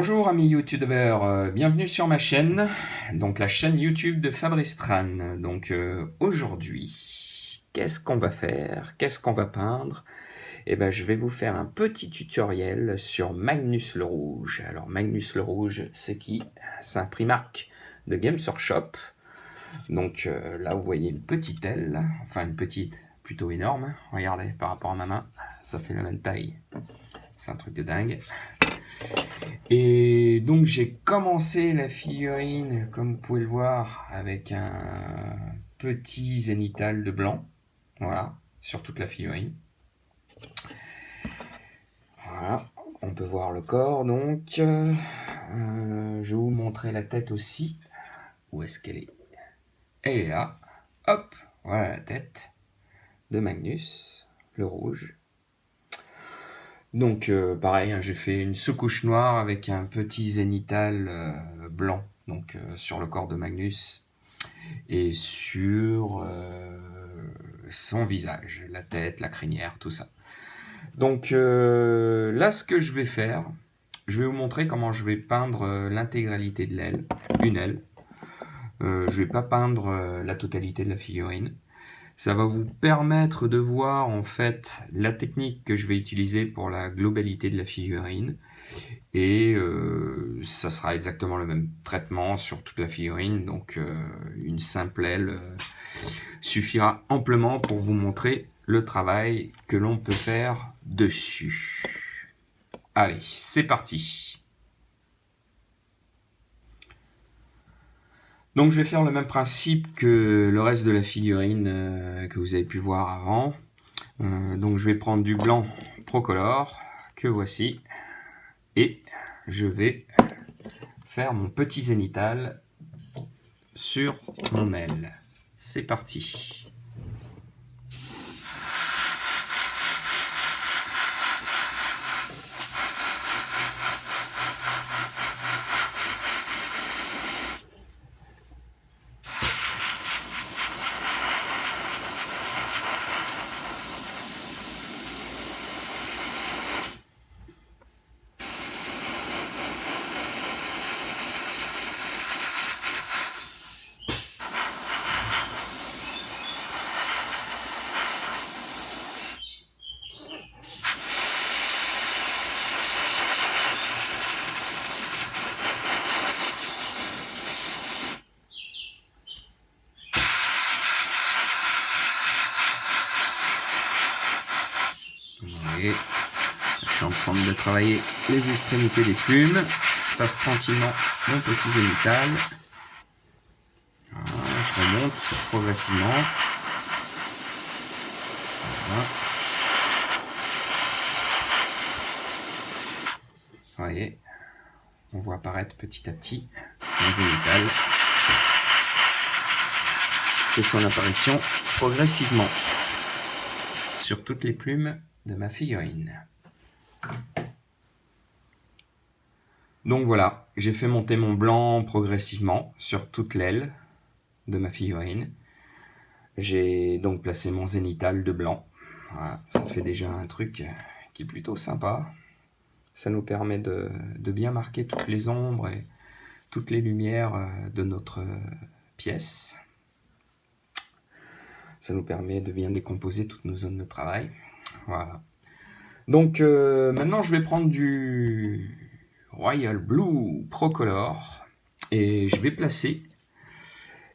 Bonjour amis youtubeurs, bienvenue sur ma chaîne, donc la chaîne YouTube de Fabrice Tran. Donc aujourd'hui, qu'est-ce qu'on va faire? Qu'est-ce qu'on va peindre? Eh ben, je vais vous faire un petit tutoriel sur Magnus le Rouge. Alors Magnus le Rouge, c'est qui? C'est un Primark de Games Workshop. Donc là, vous voyez une petite aile, enfin une petite, plutôt énorme. Regardez, par rapport à ma main, ça fait la même taille. C'est un truc de dingue. Et donc j'ai commencé la figurine, comme vous pouvez le voir, avec un petit zénithal de blanc. Voilà, sur toute la figurine. Voilà, on peut voir le corps donc. Je vais vous montrer la tête aussi. Où est-ce qu'elle est? Elle est là. Hop, voilà la tête de Magnus, le rouge. Donc pareil, hein, j'ai fait une sous-couche noire avec un petit zénithal blanc donc sur le corps de Magnus et sur son visage, la tête, la crinière, tout ça. Donc là, ce que je vais faire, je vais vous montrer comment je vais peindre l'intégralité de l'aile, une aile. Je vais pas peindre la totalité de la figurine. Ça va vous permettre de voir en fait la technique que je vais utiliser pour la globalité de la figurine. Et ça sera exactement le même traitement sur toute la figurine. Donc une simple aile suffira amplement pour vous montrer le travail que l'on peut faire dessus. Allez, c'est parti! Donc je vais faire le même principe que le reste de la figurine que vous avez pu voir avant. Donc je vais prendre du blanc Procolor, que voici, et je vais faire mon petit zénithal sur mon aile. C'est parti! Et je suis en train de travailler les extrémités des plumes. Je passe tranquillement mon petit zénithal. Voilà, je remonte progressivement. Voilà. Vous voyez, on voit apparaître petit à petit mon zénithal. Et son apparition progressivement sur toutes les plumes de ma figurine. Donc voilà, j'ai fait monter mon blanc progressivement sur toute l'aile de ma figurine. J'ai donc placé mon zénithal de blanc. Voilà, ça fait déjà un truc qui est plutôt sympa. Ça nous permet de bien marquer toutes les ombres et toutes les lumières de notre pièce. Ça nous permet de bien décomposer toutes nos zones de travail. Voilà. Donc maintenant je vais prendre du Royal Blue Procolor et je vais placer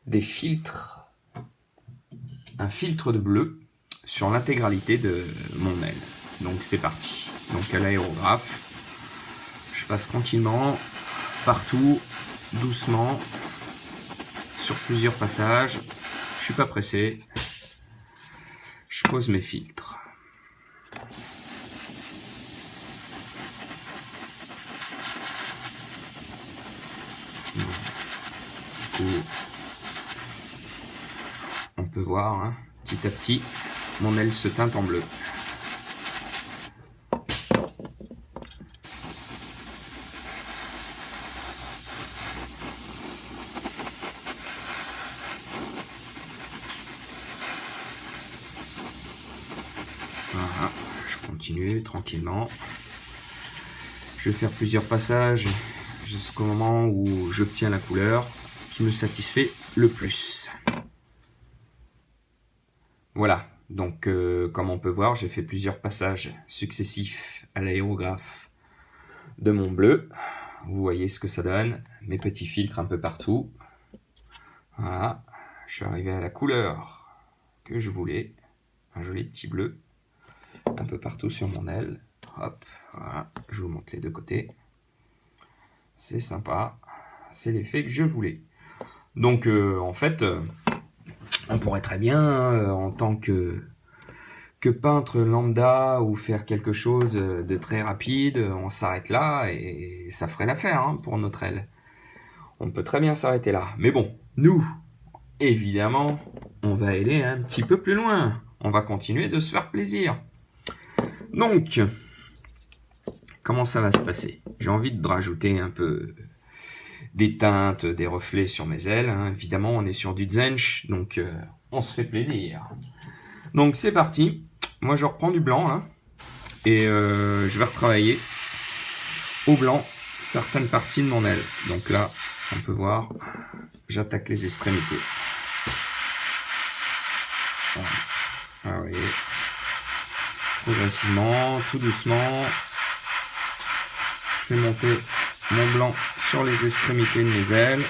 des filtres, un filtre de bleu sur l'intégralité de mon aile. Donc c'est parti. Donc à l'aérographe, je passe tranquillement partout, doucement, sur plusieurs passages. Je suis pas pressé. Je pose mes filtres. On peut voir hein, petit à petit mon aile se teinte en bleu. Voilà, je continue tranquillement. Je vais faire plusieurs passages jusqu'au moment où j'obtiens la couleur qui me satisfait le plus. Voilà, donc comme on peut voir, j'ai fait plusieurs passages successifs à l'aérographe de mon bleu. Vous voyez ce que ça donne, mes petits filtres un peu partout. Voilà, je suis arrivé à la couleur que je voulais, un joli petit bleu, un peu partout sur mon aile. Hop, voilà, je vous montre les deux côtés. C'est sympa, c'est l'effet que je voulais. Donc en fait, on pourrait très bien, en tant que peintre lambda ou faire quelque chose de très rapide, on s'arrête là et ça ferait l'affaire hein, pour notre aile. On peut très bien s'arrêter là. Mais bon, nous, évidemment, on va aller un petit peu plus loin. On va continuer de se faire plaisir. Donc, comment ça va se passer? J'ai envie de rajouter un peu des teintes, des reflets sur mes ailes. Hein. Évidemment, on est sur du Zench, donc on se fait plaisir. Donc c'est parti. Moi, je reprends du blanc là, et je vais retravailler au blanc certaines parties de mon aile. Donc là, on peut voir, j'attaque les extrémités. Voilà. Ah, vous voyez, progressivement, tout doucement, je fais monter mon blanc sur les extrémités de mes ailes,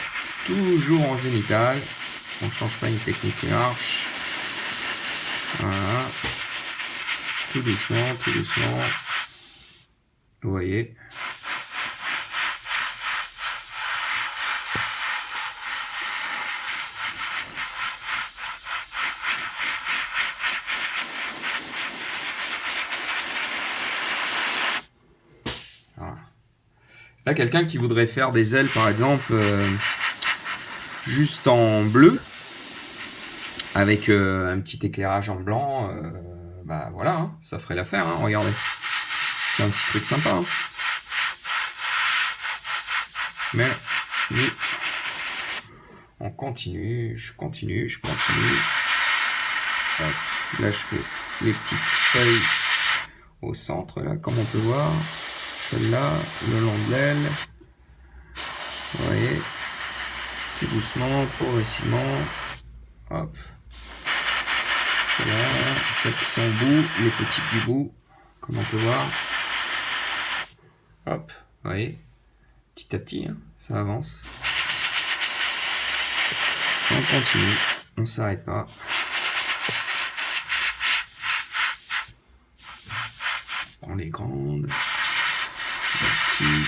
toujours en zénithal. On ne change pas une technique qui marche. Voilà. Tout doucement, tout doucement. Vous voyez. Voilà. Là, quelqu'un qui voudrait faire des ailes, par exemple, juste en bleu, avec un petit éclairage en blanc, bah voilà, hein, ça ferait l'affaire, hein, regardez. C'est un petit truc sympa. Hein. Mais oui, on continue, je continue, je continue. Hop, là, je fais les petites feuilles au centre, là, comme on peut voir. Celle-là, le long de l'aile. Vous voyez, tout doucement, progressivement. Hop. Celle-là, celles qui sont au bout, les petites du bout, comme on peut voir. Hop, vous voyez, petit à petit, hein, ça avance. On continue, on ne s'arrête pas. On prend les grandes, les petites.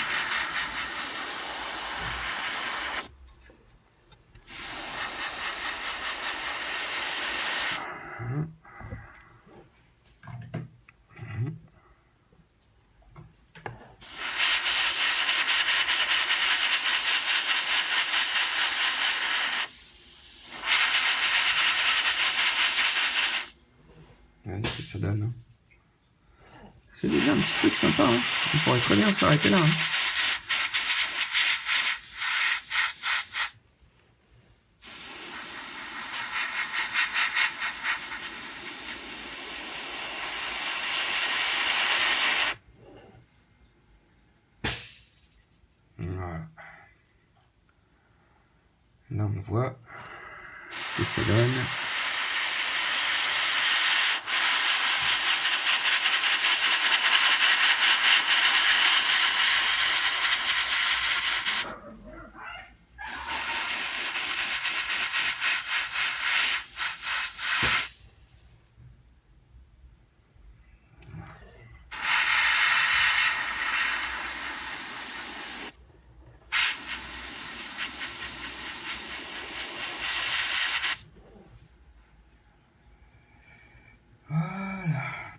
Ouais, ce que ça donne. C'est déjà un petit truc sympa. Hein. On pourrait très bien s'arrêter là. Hein. Voilà. Là, on voit ce que ça donne.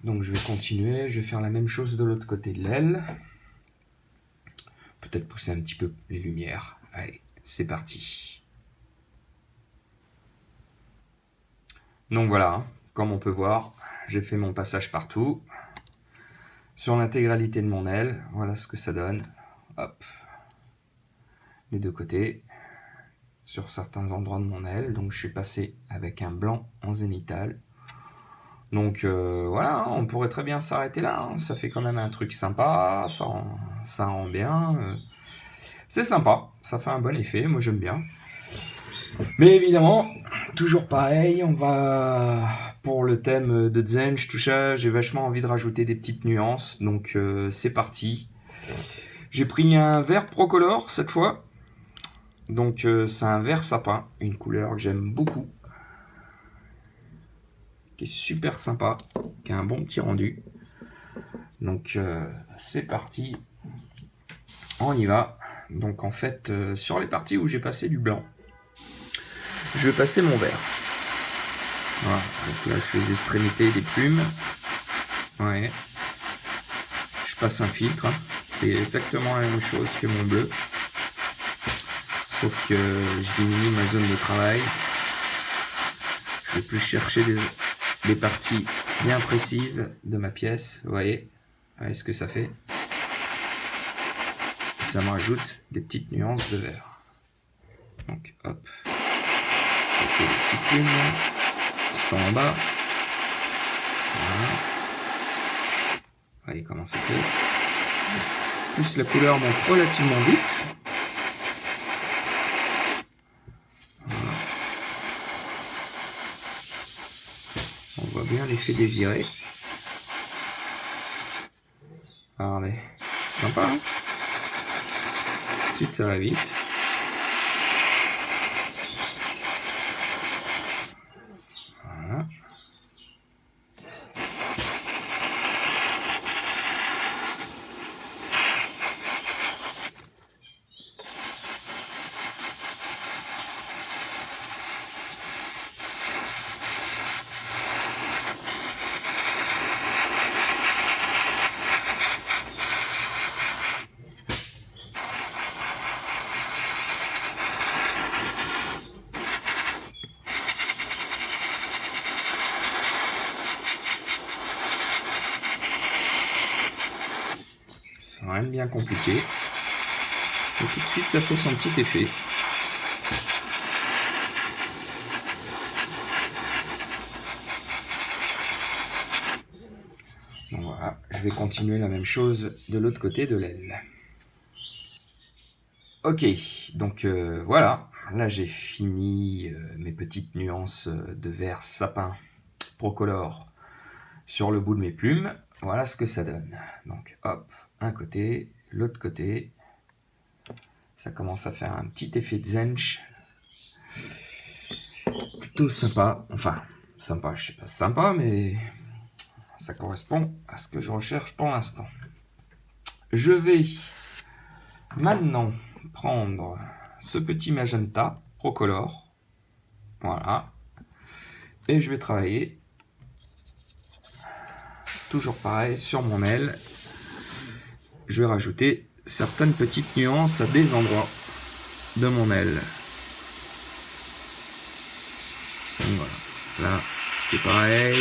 Donc je vais continuer, je vais faire la même chose de l'autre côté de l'aile. Peut-être pousser un petit peu les lumières. Allez, c'est parti. Donc voilà, hein, comme on peut voir, j'ai fait mon passage partout. Sur l'intégralité de mon aile, voilà ce que ça donne. Hop. Les deux côtés. Sur certains endroits de mon aile. Donc je suis passé avec un blanc en zénithal. Donc voilà, on pourrait très bien s'arrêter là. Hein. Ça fait quand même un truc sympa, ça rend bien. C'est sympa, ça fait un bon effet, moi j'aime bien. Mais évidemment, toujours pareil, on va pour le thème de Zench, tout ça, j'ai vachement envie de rajouter des petites nuances, donc c'est parti. J'ai pris un vert Procolor cette fois, donc c'est un vert sapin, une couleur que j'aime beaucoup, qui est super sympa, qui a un bon petit rendu. Donc c'est parti, on y va. Donc en fait, sur les parties où j'ai passé du blanc, je vais passer mon vert. Voilà, donc là je fais les extrémités des plumes. Ouais. Je passe un filtre, hein. C'est exactement la même chose que mon bleu. Sauf que je diminue ma zone de travail. Je vais plus chercher des parties bien précises de ma pièce. Vous voyez ce que ça fait. Ça me rajoute des petites nuances de vert. Donc hop. Je fais des petites plumes. Ça en bas. Voilà. Vous voyez comment ça fait. Plus la couleur monte relativement vite. Voilà. On voit bien l'effet désiré. Regardez, sympa, hein. Ensuite ça va vite. Voilà. C'est rien de bien compliqué. Et tout de suite ça fait son petit effet. Donc voilà, je vais continuer la même chose de l'autre côté de l'aile. Ok, donc voilà, là j'ai fini mes petites nuances de vert sapin Procolor sur le bout de mes plumes. Voilà ce que ça donne. Donc hop, un côté, l'autre côté. Ça commence à faire un petit effet de Zench. Plutôt sympa. Enfin, sympa, je sais pas sympa, mais ça correspond à ce que je recherche pour l'instant. Je vais maintenant prendre ce petit magenta Procolor. Voilà. Et je vais travailler toujours pareil sur mon aile. Je vais rajouter certaines petites nuances à des endroits de mon aile. Donc voilà, là c'est pareil.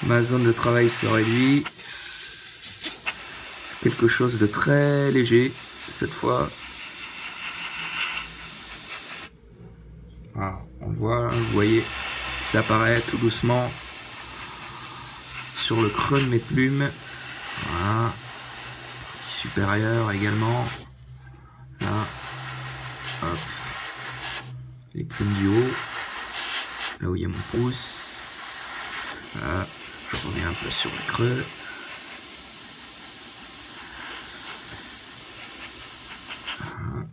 Ma zone de travail se réduit. C'est quelque chose de très léger cette fois. Voilà, on le voit, vous voyez, ça apparaît tout doucement sur le creux de mes plumes. Voilà. Supérieur également. Là. Hop. Les plumes du haut. Là où il y a mon pouce. Là. Je reviens un peu sur le creux. Voilà.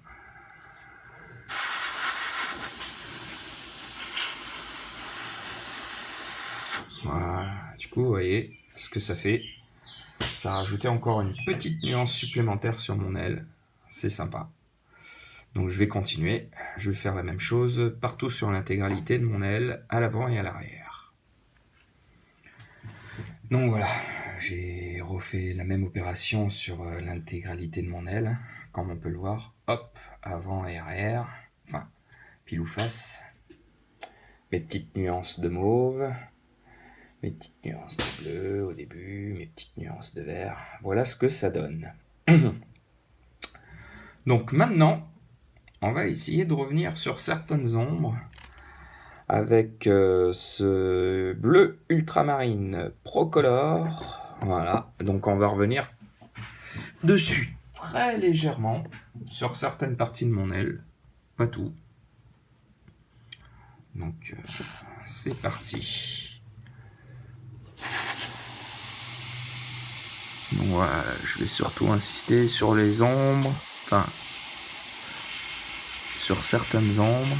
Voilà. Du coup, vous voyez ce que ça fait. Ça a rajouté encore une petite nuance supplémentaire sur mon aile. C'est sympa. Donc je vais continuer. Je vais faire la même chose partout sur l'intégralité de mon aile, à l'avant et à l'arrière. Donc voilà, j'ai refait la même opération sur l'intégralité de mon aile, comme on peut le voir. Hop, avant et arrière. Enfin, pile ou face. Mes petites nuances de mauve. Mes petites nuances de bleu au début, mes petites nuances de vert. Voilà ce que ça donne. Donc maintenant, on va essayer de revenir sur certaines ombres avec ce bleu ultramarine Procolor. Voilà, donc on va revenir dessus. très légèrement sur certaines parties de mon aile, pas tout. Donc c'est parti. Donc voilà, je vais surtout insister sur les ombres, enfin sur certaines ombres.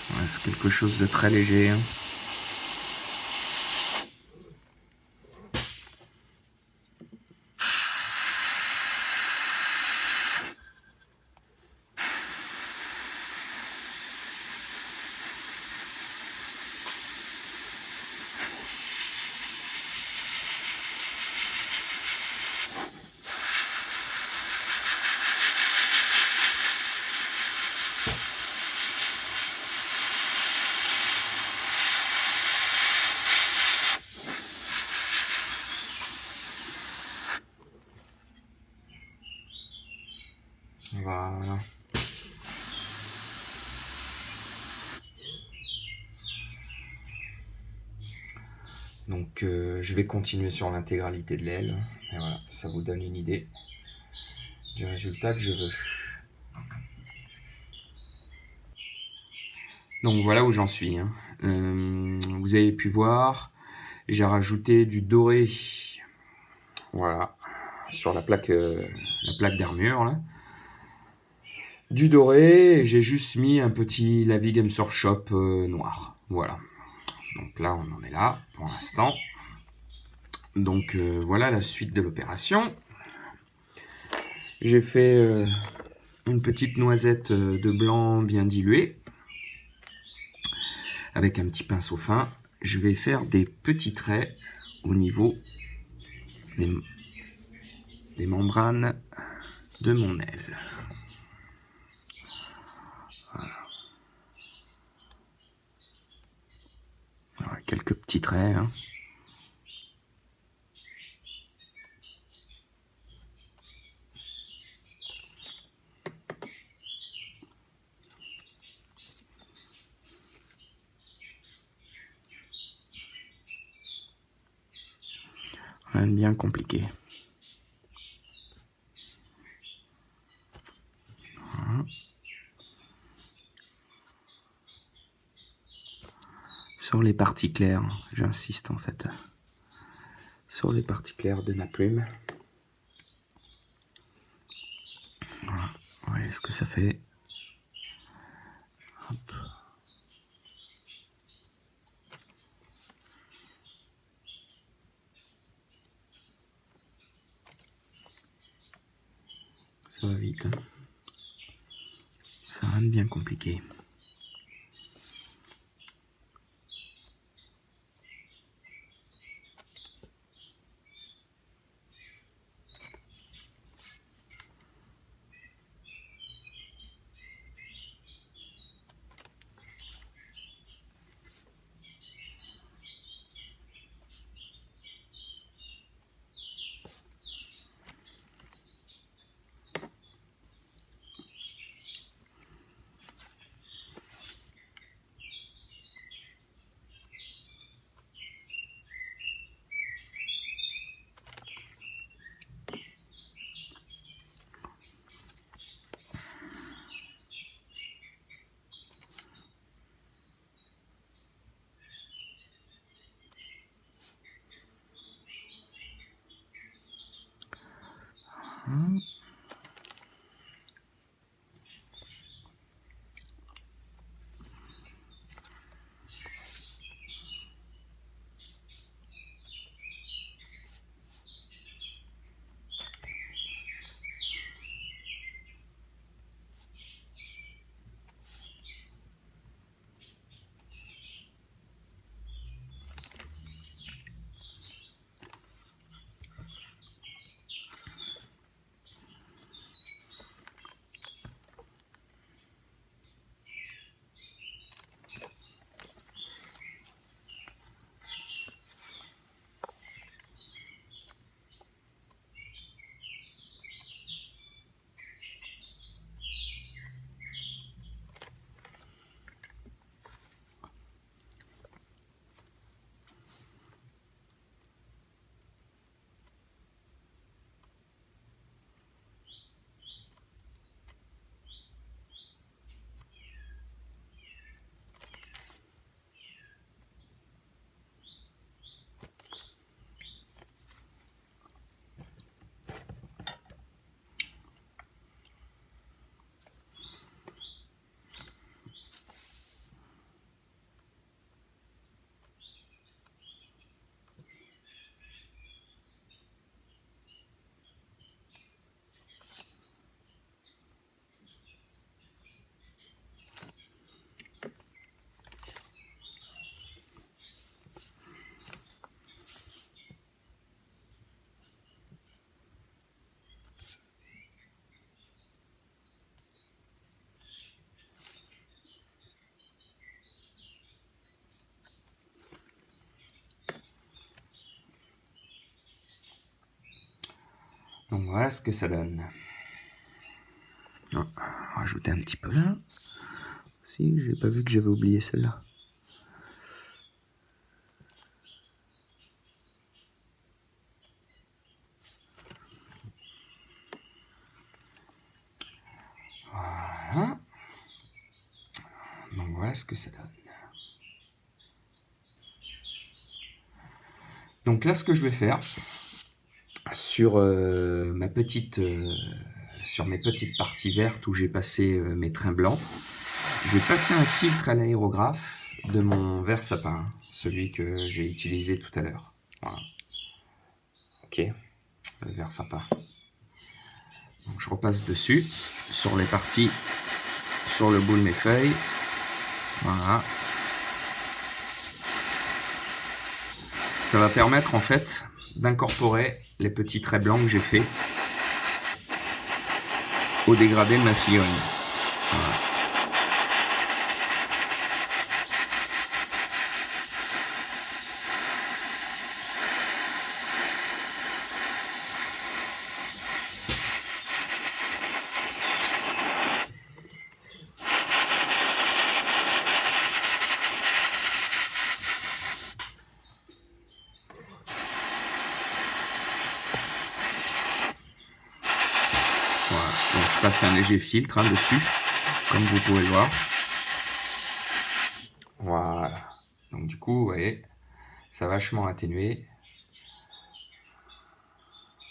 Voilà, c'est quelque chose de très léger. Voilà. Donc je vais continuer sur l'intégralité de l'aile. Et voilà, ça vous donne une idée du résultat que je veux. Donc voilà où j'en suis. Vous avez pu voir, j'ai rajouté du doré. Voilà, sur la plaque d'armure là. Du doré, j'ai juste mis un petit Lavi Game Shop noir. Voilà. Donc là, on en est là pour l'instant. Donc voilà la suite de l'opération. J'ai fait une petite noisette de blanc bien diluée. Avec un petit pinceau fin, je vais faire des petits traits au niveau des membranes de mon aile. Voilà, quelques petits traits. Rien de bien compliqué. Voilà. Sur les parties claires, j'insiste en fait, sur les parties claires de ma plume. Voilà, vous voyez ce que ça fait. Hop. Ça va vite. Ça rien de bien compliqué. Donc voilà ce que ça donne. Rajouter un petit peu là. Si, j'ai pas vu que j'avais oublié celle-là. Voilà. Donc voilà ce que ça donne. Donc là, ce que je vais faire sur sur mes petites parties vertes où j'ai passé mes trains blancs, je vais passer un filtre à l'aérographe de mon verre sapin, celui que j'ai utilisé tout à l'heure. Voilà. Ok, le verre sapin. Donc je repasse dessus, sur les parties, sur le bout de mes feuilles. Voilà. Ça va permettre en fait d'incorporer les petits traits blancs que j'ai fait au dégradé de ma figurine. Voilà. Voilà. Donc je passe un léger filtre dessus, comme vous pouvez le voir. Voilà. Donc du coup, vous voyez, ça a vachement atténué.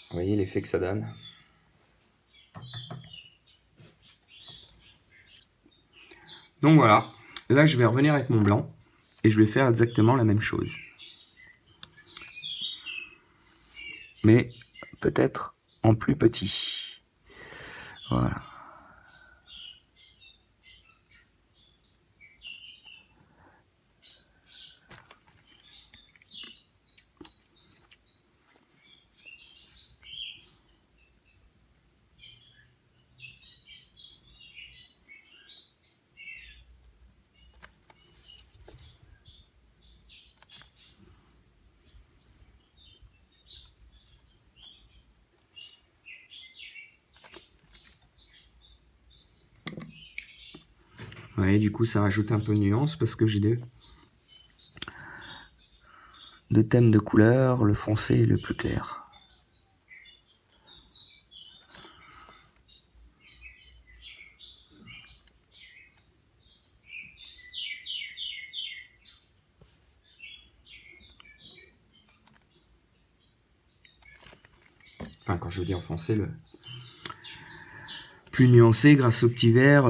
Vous voyez l'effet que ça donne. Donc voilà, là je vais revenir avec mon blanc et je vais faire exactement la même chose. Mais peut-être en plus petit. Voilà. Vous voyez, du coup ça rajoute un peu de nuance parce que j'ai deux thèmes de couleurs, le foncé et le plus clair. Enfin, quand je dis en foncé, le plus nuancé grâce au petit verre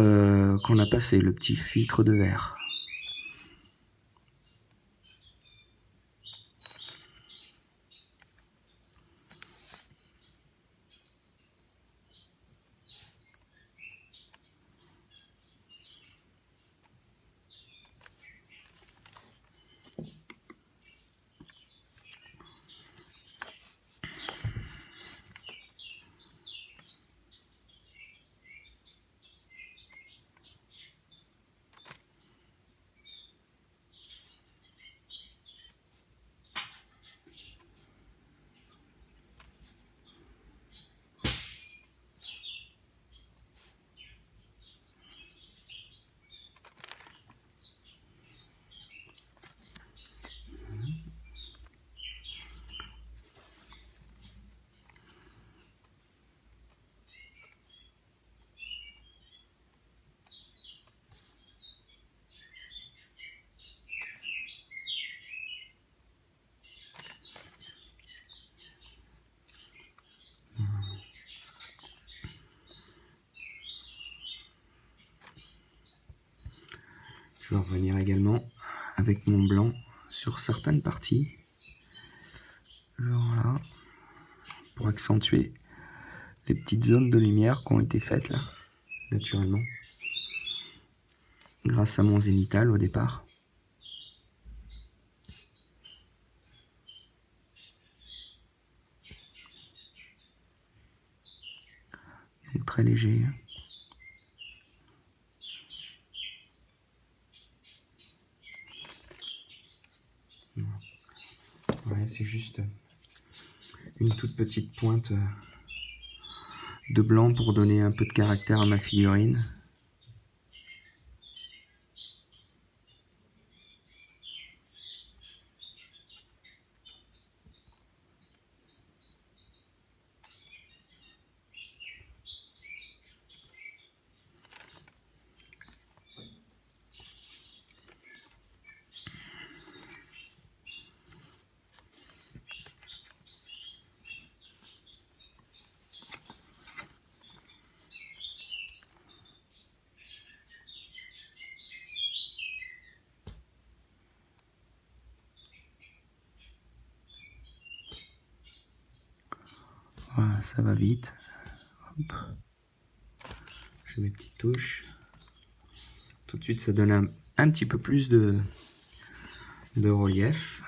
qu'on a passé, le petit filtre de verre. Je vais revenir également avec mon blanc sur certaines parties. Genre là, pour accentuer les petites zones de lumière qui ont été faites là, naturellement, grâce à mon zénithal au départ. Donc très léger. Ouais, c'est juste une toute petite pointe de blanc pour donner un peu de caractère à ma figurine. Voilà, ça va vite. Hop. Je mets mes petites touches. Tout de suite, ça donne un petit peu plus de relief.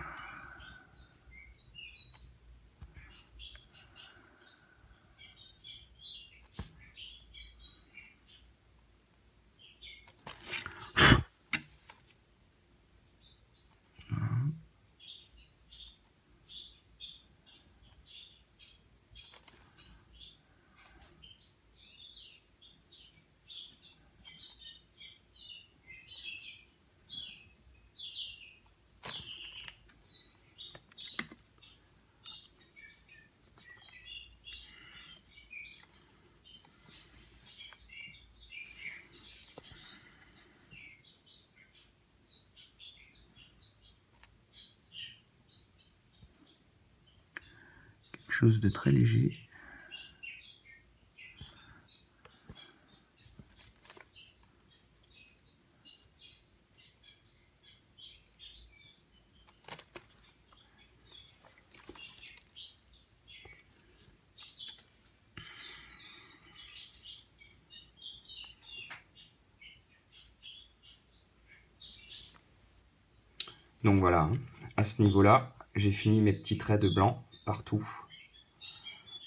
Chose de très léger. Donc voilà, à ce niveau-là, j'ai fini mes petits traits de blanc partout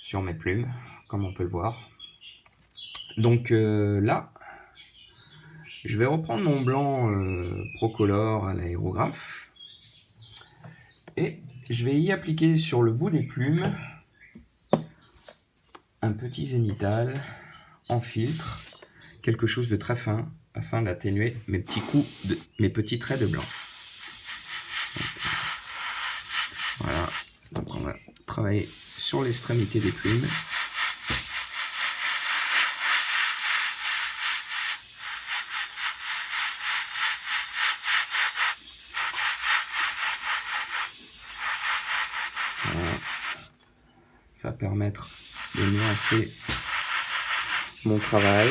sur mes plumes, comme on peut le voir. Donc là, je vais reprendre mon blanc Procolor à l'aérographe et je vais y appliquer sur le bout des plumes un petit zénithal en filtre, quelque chose de très fin afin d'atténuer mes petits traits de blanc. Voilà, donc on va travailler sur l'extrémité des plumes. Voilà. Ça va permettre de nuancer mon travail.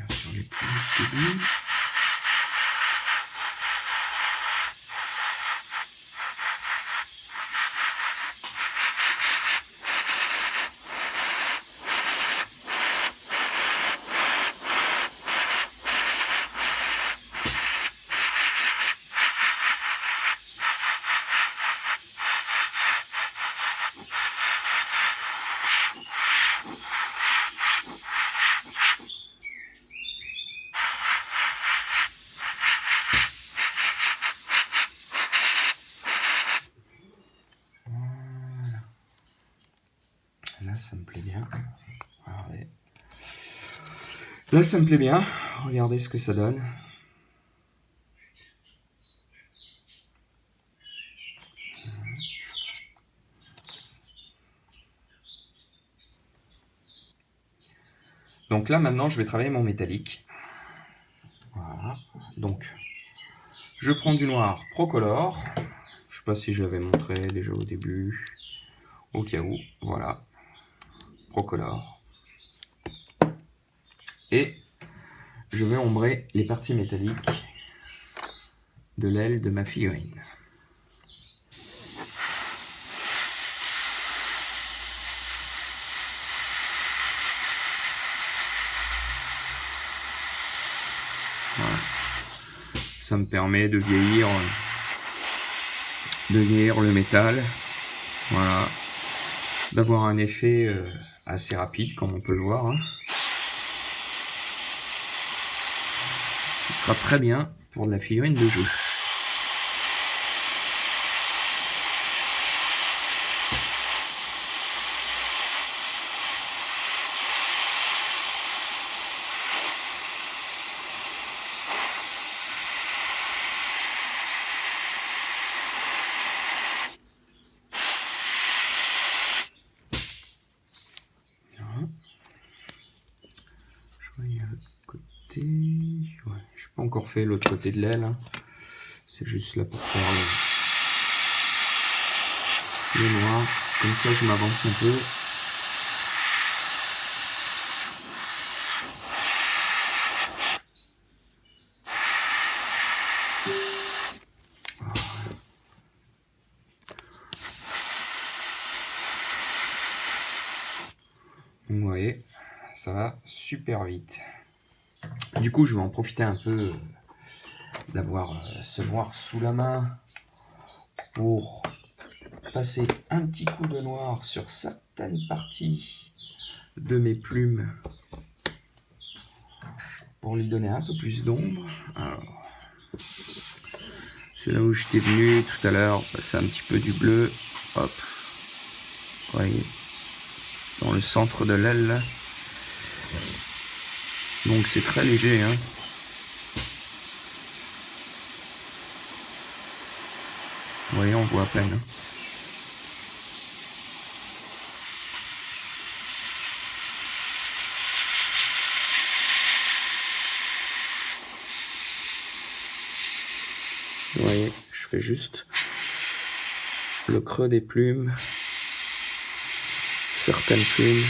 Sur les plumes. Là, ça me plaît bien. Regardez. Là, ça me plaît bien. Regardez ce que ça donne. Donc là, maintenant, je vais travailler mon métallique. Voilà. Donc, je prends du noir Procolor. Je ne sais pas si je l'avais montré déjà au début. Au cas où. Voilà. Procolor. Et je vais ombrer les parties métalliques de l'aile de ma figurine. Voilà. ça me permet de vieillir le métal. Voilà. D'avoir un effet assez rapide, comme on peut le voir. Hein. Ce qui sera très bien pour de la figurine de jeu. Côté, ouais, je n'ai pas encore fait l'autre côté de l'aile, hein. C'est juste là pour faire le noir, comme ça je m'avance un peu. Donc, vous voyez, ça va super vite. Du coup, je vais en profiter un peu d'avoir ce noir sous la main pour passer un petit coup de noir sur certaines parties de mes plumes pour lui donner un peu plus d'ombre. Alors, c'est là où j'étais venu tout à l'heure, passer un petit peu du bleu. Hop, vous voyez, dans le centre de l'aile là. Donc c'est très léger, hein. Vous voyez, on voit à peine. Hein. Vous voyez, je fais juste le creux des plumes, certaines plumes.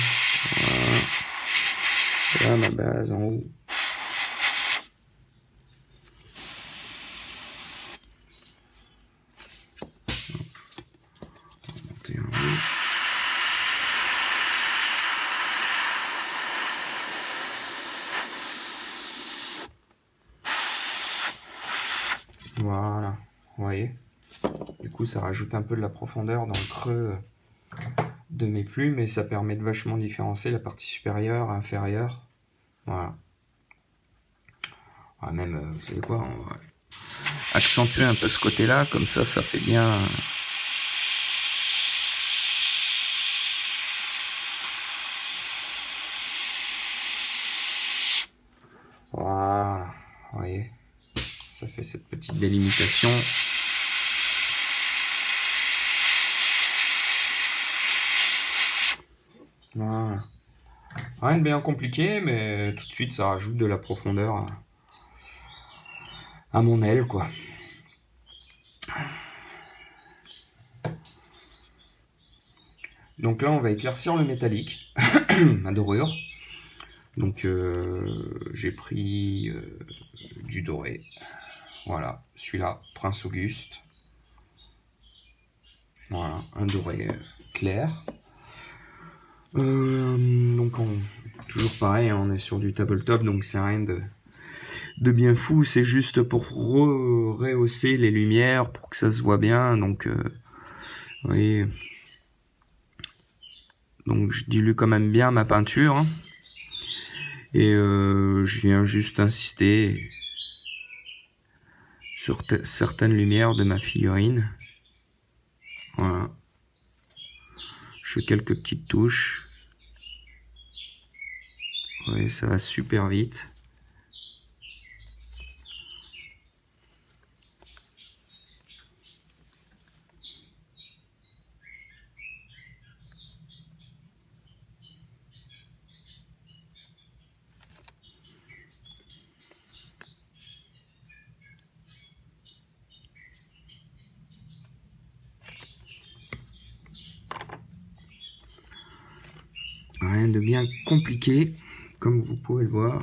Voilà. Là, ma base en haut. Monter en haut. Voilà, vous voyez. Du coup, ça rajoute un peu de la profondeur dans le creux de mes plumes et ça permet de vachement différencier la partie supérieure, inférieure. Voilà. Ah, même, vous savez quoi, on va accentuer un peu ce côté-là, comme ça fait bien. Voilà, vous voyez, ça fait cette petite délimitation. Voilà. Rien de bien compliqué, mais tout de suite ça rajoute de la profondeur à mon aile, quoi. Donc là, on va éclaircir le métallique, ma dorure. Donc j'ai pris du doré. Voilà, celui-là, Prince Auguste. Voilà, un doré clair. Donc toujours pareil, on est sur du tabletop, donc c'est rien de bien fou, c'est juste pour rehausser les lumières, pour que ça se voit bien. Donc vous voyez, donc je dilue quand même bien ma peinture, hein. Et je viens juste insister sur certaines lumières de ma figurine. Voilà. Je fais quelques petites touches. Vous voyez, ça va super vite. Rien de bien compliqué, comme vous pouvez le voir.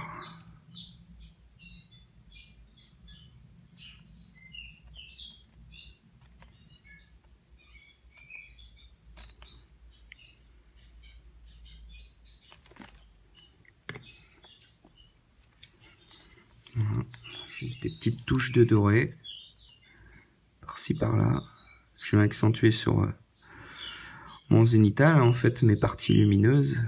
Voilà. juste des petites touches de doré, par-ci par-là. Je vais accentuer sur mon zénithal, en fait, mes parties lumineuses.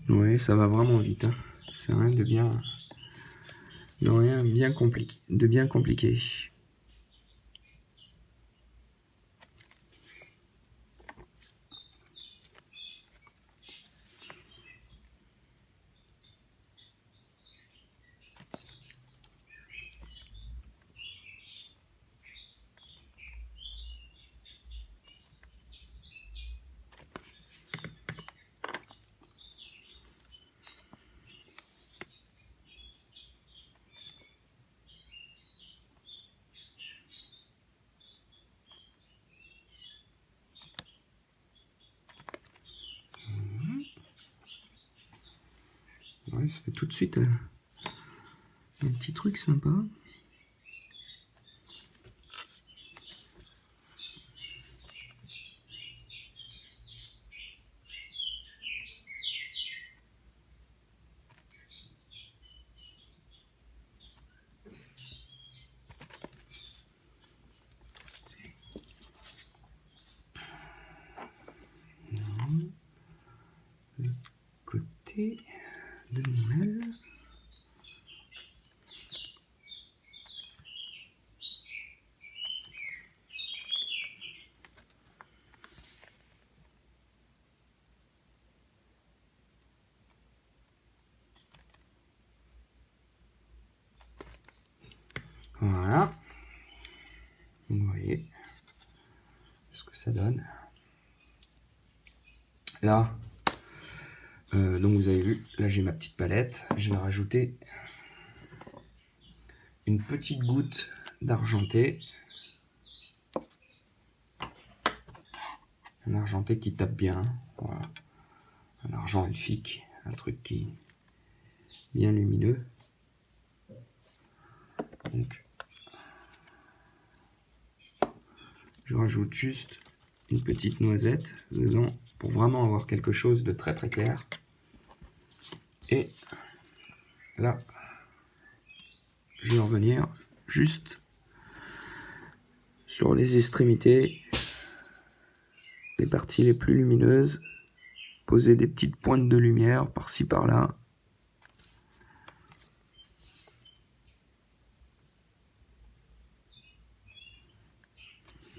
Oui, ça va vraiment vite, hein. C'est rien de bien compliqué. Ouais, ça fait tout de suite un petit truc sympa. Le côté de mon aile. Voilà. Vous voyez ce que ça donne. Là, donc vous avez vu, là j'ai ma petite palette. Je vais rajouter une petite goutte d'argenté. Un argenté qui tape bien. Voilà. Un argent elfique. Un truc qui est bien lumineux. Donc, je rajoute juste une petite noisette dedans pour vraiment avoir quelque chose de très très clair. Et là, je vais revenir juste sur les extrémités, les parties les plus lumineuses, poser des petites pointes de lumière par-ci par-là.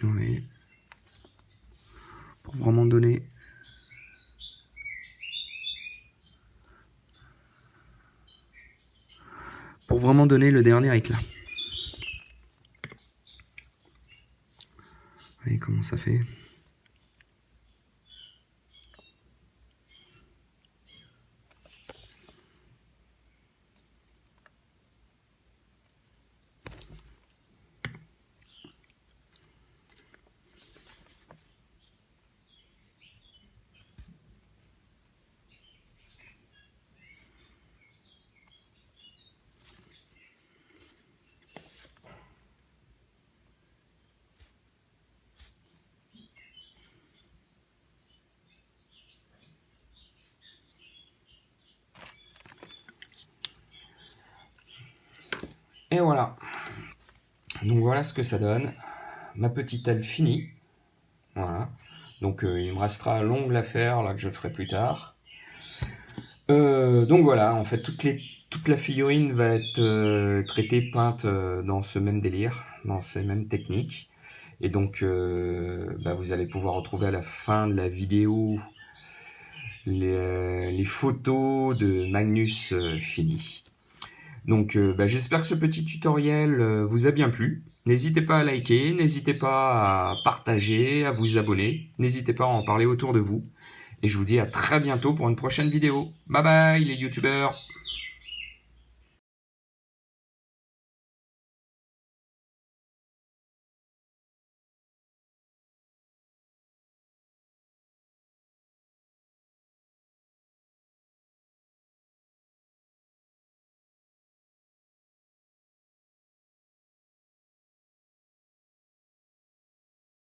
Oui. Pour vraiment donner le dernier éclat. Vous voyez comment ça fait. Et voilà. Donc voilà ce que ça donne. Ma petite aile finie. Voilà. Donc il me restera l'ongle à faire là que je ferai plus tard. Donc voilà, en fait toute la figurine va être traitée, peinte dans ce même délire, dans ces mêmes techniques. Et donc vous allez pouvoir retrouver à la fin de la vidéo les photos de Magnus finies. Donc j'espère que ce petit tutoriel vous a bien plu. N'hésitez pas à liker, n'hésitez pas à partager, à vous abonner. N'hésitez pas à en parler autour de vous. Et je vous dis à très bientôt pour une prochaine vidéo. Bye bye les youtubeurs!